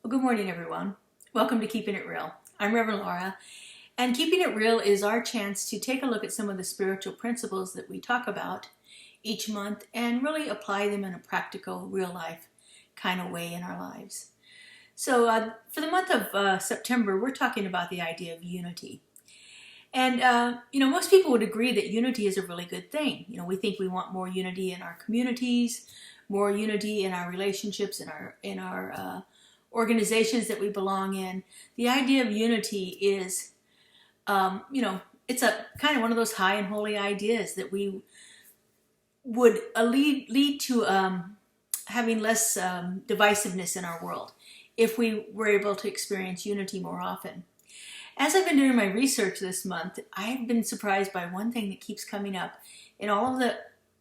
Well, good morning, everyone. Welcome to Keeping It Real. I'm Reverend Laura, and Keeping It Real is our chance to take a look at some of the spiritual principles that we talk about each month and really apply them in a practical, real life kind of way in our lives. So, for the month of September, we're talking about the idea of unity. And, most people would agree that unity is a really good thing. We think we want more unity in our communities, more unity in our relationships, in our organizations that we belong in. The idea of unity is, it's a kind of one of those high and holy ideas that we would lead to having less divisiveness in our world if we were able to experience unity more often. As I've been doing my research this month, I've been surprised by one thing that keeps coming up in all of the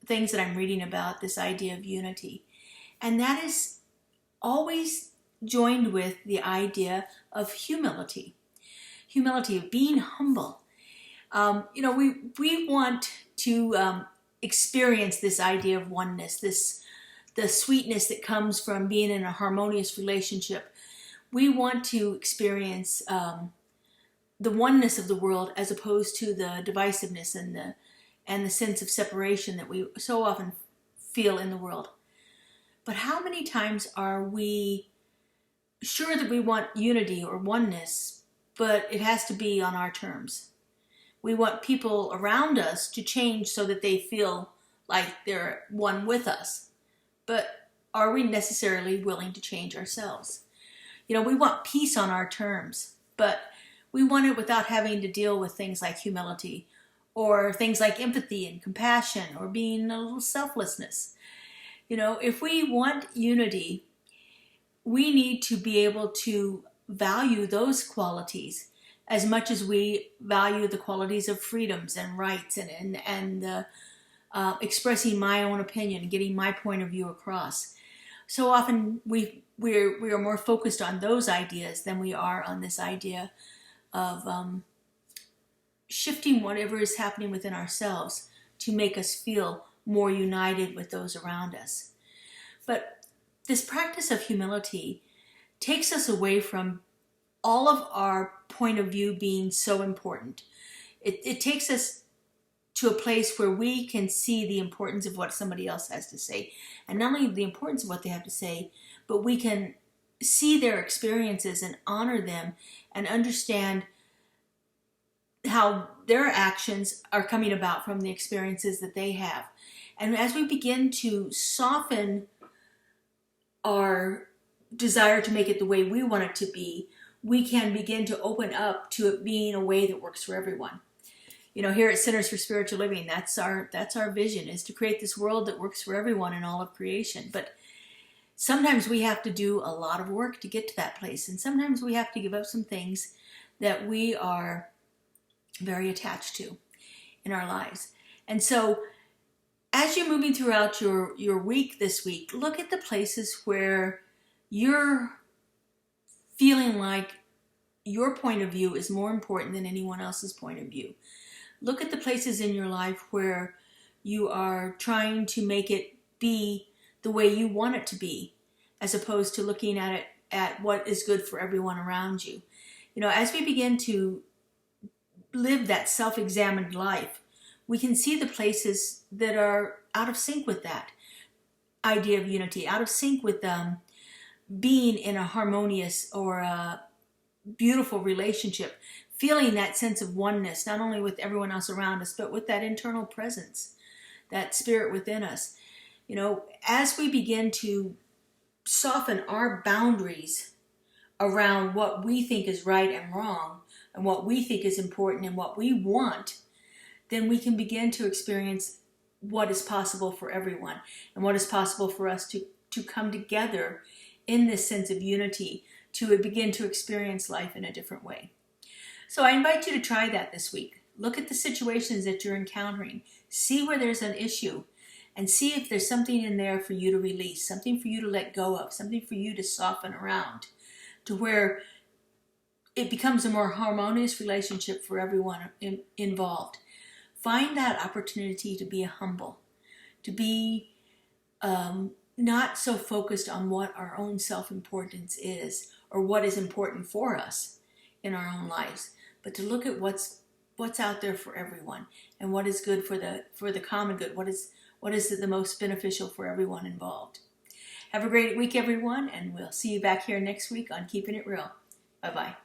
things that I'm reading about this idea of unity. And that is always joined with the idea of humility. Humility, of being humble. We want to experience this idea of oneness, the sweetness that comes from being in a harmonious relationship. We want to experience the oneness of the world as opposed to the divisiveness and the sense of separation that we so often feel in the world. But how many times are we sure that we want unity or oneness, but it has to be on our terms? We want people around us to change so that they feel like they're one with us. But are we necessarily willing to change ourselves? We want peace on our terms, but we want it without having to deal with things like humility or things like empathy and compassion or being a little selflessness. If we want unity, we need to be able to value those qualities as much as we value the qualities of freedoms and rights and expressing my own opinion, getting my point of view across. So often we are more focused on those ideas than we are on this idea of shifting whatever is happening within ourselves to make us feel more united with those around us. But this practice of humility takes us away from all of our point of view being so important. It takes us to a place where we can see the importance of what somebody else has to say. And not only the importance of what they have to say, but we can see their experiences and honor them and understand how their actions are coming about from the experiences that they have. And as we begin to soften our desire to make it the way we want it to be, we can begin to open up to it being a way that works for everyone. Here at Centers for Spiritual Living, that's our vision, is to create this world that works for everyone in all of creation. But sometimes we have to do a lot of work to get to that place, and sometimes we have to give up some things that we are very attached to in our lives. And so as you're moving throughout your week this week, look at the places where you're feeling like your point of view is more important than anyone else's point of view. Look at the places in your life where you are trying to make it be the way you want it to be, as opposed to looking at what is good for everyone around you. As we begin to live that self-examined life, we can see the places that are out of sync with that idea of unity, out of sync with being in a harmonious or a beautiful relationship, feeling that sense of oneness, not only with everyone else around us, but with that internal presence, that spirit within us. As we begin to soften our boundaries around what we think is right and wrong, and what we think is important and what we want, then we can begin to experience what is possible for everyone and what is possible for us to come together in this sense of unity, to begin to experience life in a different way. So I invite you to try that this week. Look at the situations that you're encountering. See where there's an issue and see if there's something in there for you to release, something for you to let go of, something for you to soften around to where it becomes a more harmonious relationship for everyone involved. Find that opportunity to be humble, to be not so focused on what our own self-importance is or what is important for us in our own lives, but to look at what's out there for everyone and what is good for the common good. What is the most beneficial for everyone involved. Have a great week, everyone, and we'll see you back here next week on Keeping It Real. Bye-bye.